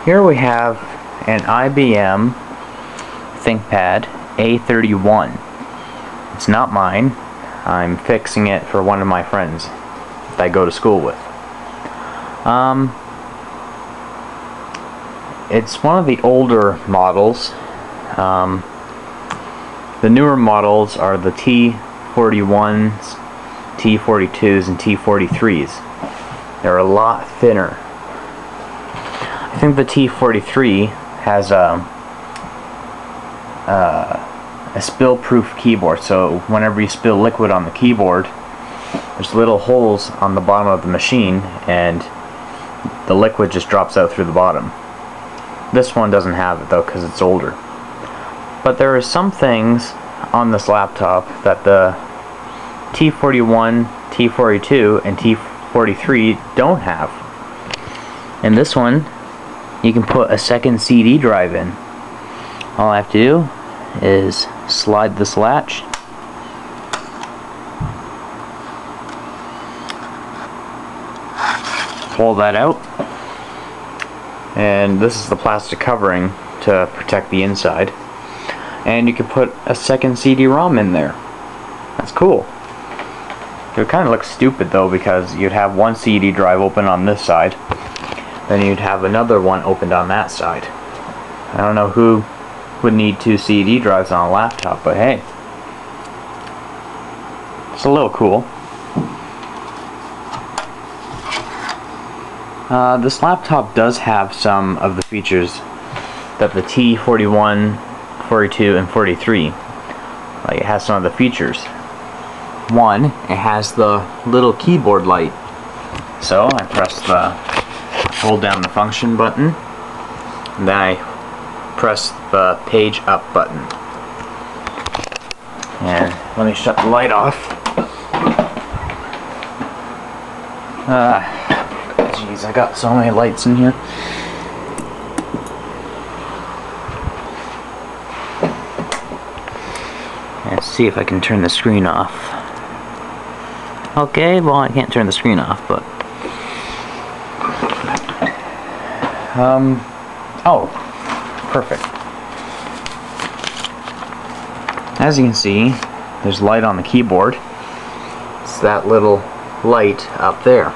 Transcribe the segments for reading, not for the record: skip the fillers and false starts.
Here we have an IBM Thinkpad A31. It's not mine. I'm fixing it for one of my friends that I go to school with. It's one of the older models. The newer models are the T41s, T42s, and T43s. They're a lot thinner. I think the T43 has a spill-proof keyboard, so whenever you spill liquid on the keyboard, there's little holes on the bottom of the machine and the liquid just drops out through the bottom. This one doesn't have it though because it's older. But there are some things on this laptop that the T41, T42, and T43 don't have. In this one, you can put a second CD drive in. All I have to do is slide this latch, pull that out, and this is the plastic covering to protect the inside, and you can put a second CD-ROM in there. That's cool. It kind of looks stupid though, because you'd have one CD drive open on this side, then you'd have another one opened on that side. I don't know who would need two CD drives on a laptop, but hey, it's a little cool. This laptop does have some of the features that the T41, 42, and 43. Like, it has some of the features. One, it has the little keyboard light. So I hold down the function button, and then I press the page up button. And let me shut the light off. Jeez, I got so many lights in here. Let's see if I can turn the screen off. Okay, well, I can't turn the screen off, but oh, perfect. As you can see, there's light on the keyboard. It's that little light up there.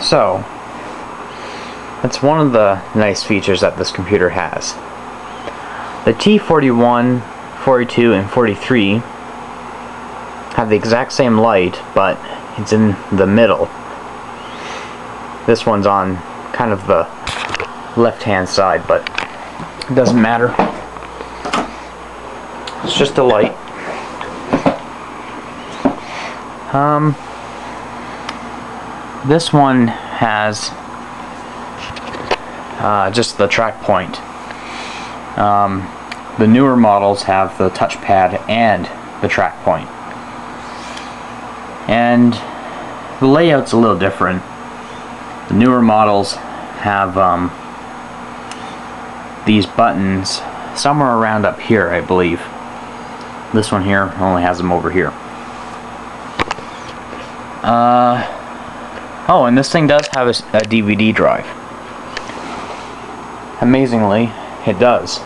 So, that's one of the nice features that this computer has. The T41, 42, and 43 have the exact same light, but it's in the middle. This one's on kind of the left-hand side, but it doesn't matter. It's just a light. This one has just the track point. The newer models have the touchpad and the track point. And the layout's a little different. The newer models have these buttons somewhere around up here, I believe. This one here only has them over here. Oh, and this thing does have a DVD drive. Amazingly, it does.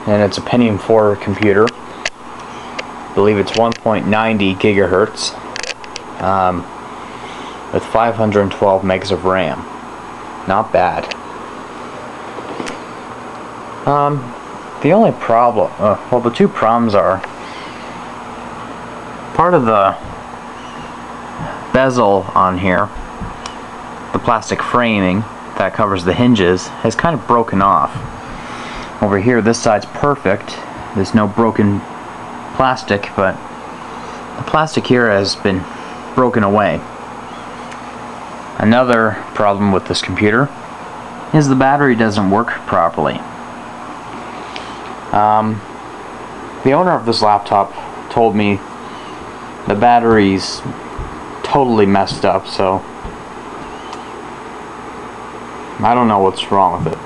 And it's a Pentium 4 computer. I believe it's 1.90 gigahertz with 512 megs of RAM. Not bad. The only problem, well, the two problems are part of the bezel on here, the plastic framing that covers the hinges, has kind of broken off. Over here, this side's perfect. There's no broken plastic, but the plastic here has been broken away. Another problem with this computer is the battery doesn't work properly. The owner of this laptop told me the battery's totally messed up, so I don't know what's wrong with it.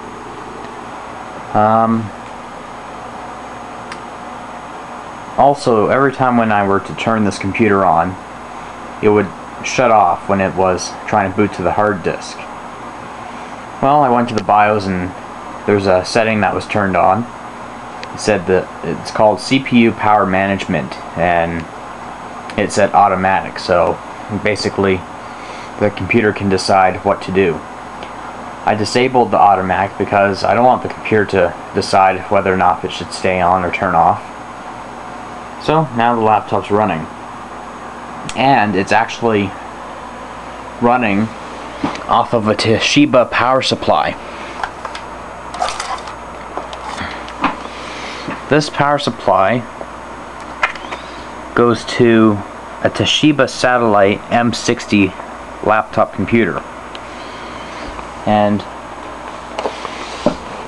Also, every time when I were to turn this computer on, it would shut off when it was trying to boot to the hard disk. Well, I went to the BIOS and there's a setting that was turned on. It said that it's called CPU power management, and it said automatic, so basically the computer can decide what to do. I disabled the automatic because I don't want the computer to decide whether or not it should stay on or turn off. So now the laptop's running, and it's actually running off of a Toshiba power supply. This power supply goes to a Toshiba Satellite M60 laptop computer, and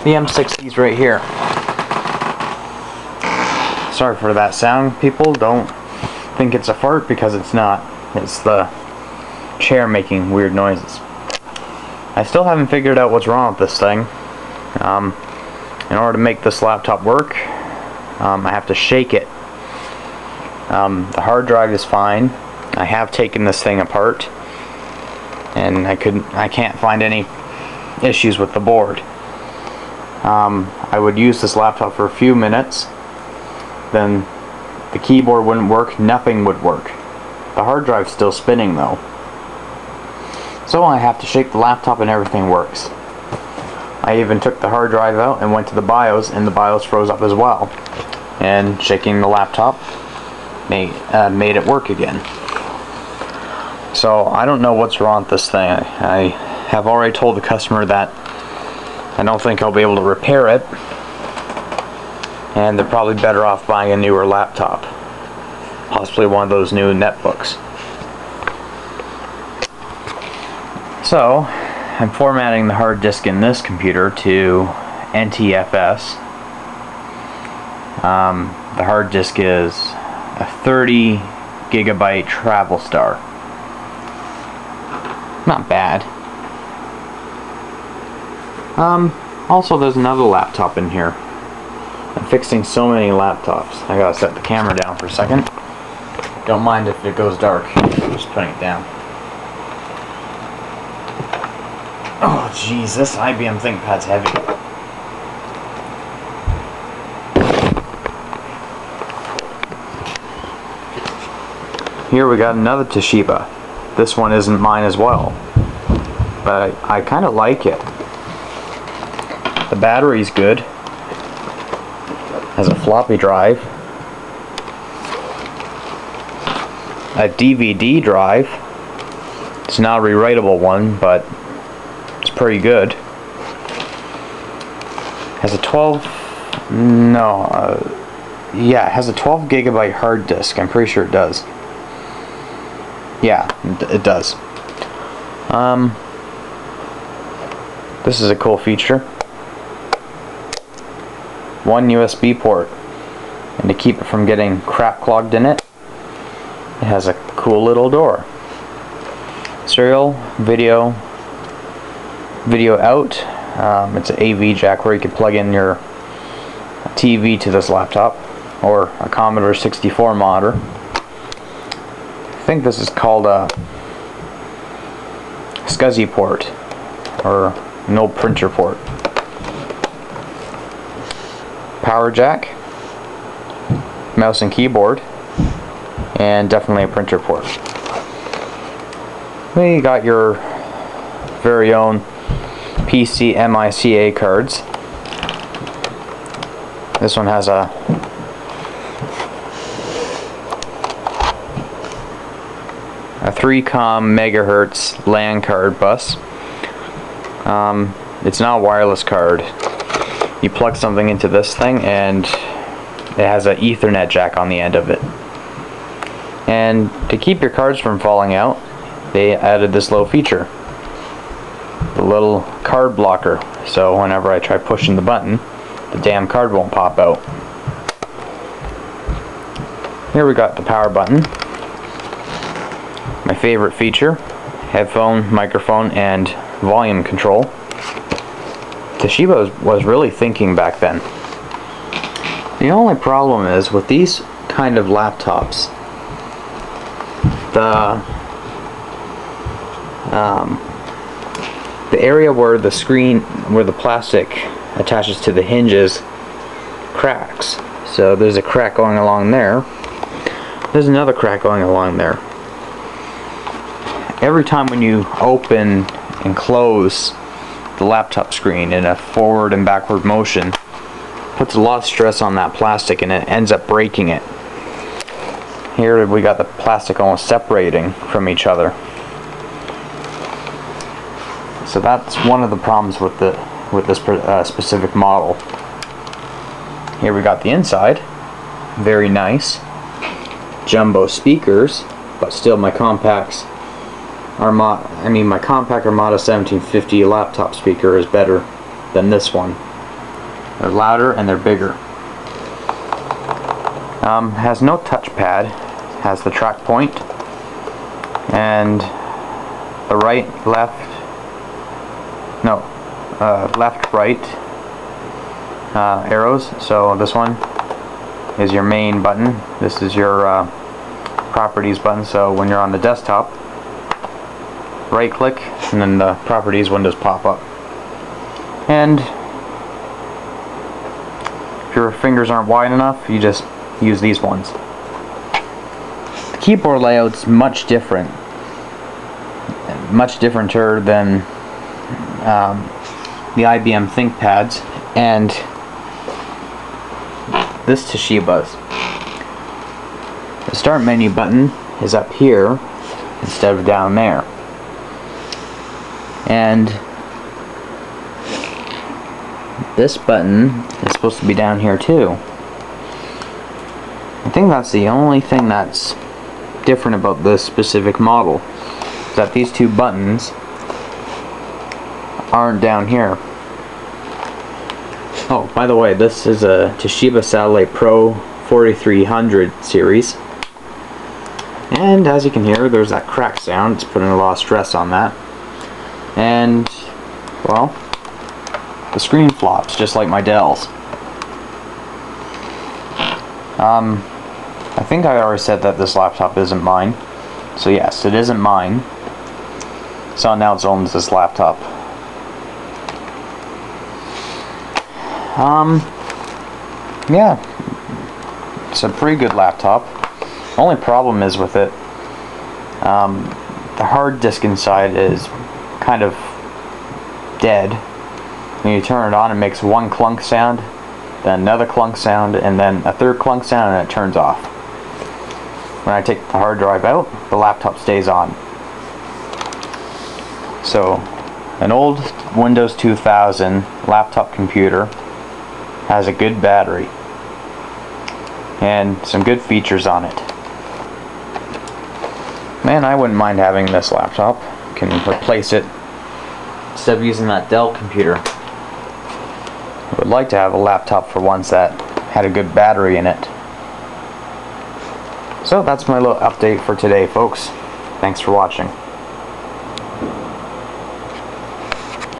the M60 is right here. Sorry for that sound, people. Don't think it's a fart, because it's not. It's the chair making weird noises. I still haven't figured out what's wrong with this thing. In order to make this laptop work, I have to shake it. The hard drive is fine. I have taken this thing apart, and I can't find any issues with the board. I would use this laptop for a few minutes, then the keyboard wouldn't work, nothing would work. The hard drive's still spinning though. So I have to shake the laptop and everything works. I even took the hard drive out and went to the BIOS, and the BIOS froze up as well. And shaking the laptop made it work again. So I don't know what's wrong with this thing. I have already told the customer that I don't think I'll be able to repair it, and they're probably better off buying a newer laptop, possibly one of those new netbooks. So I'm formatting the hard disk in this computer to NTFS. The hard disk is a 30 gigabyte Travel Star. Not bad. Also, there's another laptop in here. I'm fixing so many laptops. I gotta set the camera down for a second. Don't mind if it goes dark. I'm just putting it down. Oh jeez, this IBM Thinkpad's heavy. Here we got another Toshiba. This one isn't mine as well, but I kind of like it. The battery's good. Has a floppy drive, a DVD drive. It's not a rewritable one, but it's pretty good. Has a 12, yeah, it has a 12 gigabyte hard disk. I'm pretty sure it does. Yeah, it does. This is a cool feature. One USB port, and to keep it from getting crap clogged in it, it has a cool little door. Serial, video out. It's an AV jack where you can plug in your TV to this laptop, or a Commodore 64 monitor. I think this is called a SCSI port, or no printer port. Power jack, mouse and keyboard, and definitely a printer port. Then you got your very own PC MICA cards. This one has a a 3Com megahertz LAN card bus. It's not a wireless card. You plug something into this thing and it has an Ethernet jack on the end of it. And to keep your cards from falling out, they added this little feature, the little card blocker, so whenever I try pushing the button, the damn card won't pop out. Here we got the power button. My favorite feature: headphone, microphone, and volume control. Toshiba was really thinking back then. The only problem is with these kind of laptops, the area where the screen, where the plastic attaches to the hinges, cracks. So there's a crack going along there. There's another crack going along there. Every time when you open and close the laptop screen in a forward and backward motion, puts a lot of stress on that plastic and it ends up breaking it. Here we got the plastic almost separating from each other. So that's one of the problems with this specific model. Here we got the inside, very nice, jumbo speakers, but still my compact Armada 1750 laptop speaker is better than this one. They're louder and they're bigger. Has no touchpad, has the track point and the left, right arrows. So this one is your main button. This is your properties button. So when you're on the desktop, right click and then the properties windows pop up. And if your fingers aren't wide enough, you just use these ones. The keyboard layout's much different, much differenter than the IBM Thinkpads and this Toshiba's. The start menu button is up here instead of down there. And this button is supposed to be down here too. I think that's the only thing that's different about this specific model, is that these two buttons aren't down here. Oh, by the way, this is a Toshiba Satellite Pro 4300 series. And as you can hear, there's that crack sound. It's putting a lot of stress on that. And, well, the screen flops just like my Dell's. I think I already said that this laptop isn't mine. So yes, it isn't mine. Someone else owns this laptop. Yeah, it's a pretty good laptop. Only problem is with it, the hard disk inside is kind of dead. When you turn it on, it makes one clunk sound, then another clunk sound, and then a third clunk sound, and it turns off. When I take the hard drive out, the laptop stays on. So, an old Windows 2000 laptop computer has a good battery and some good features on it. Man, I wouldn't mind having this laptop. Can replace it instead of using that Dell computer. I would like to have a laptop for once that had a good battery in it. So that's my little update for today, folks. Thanks for watching.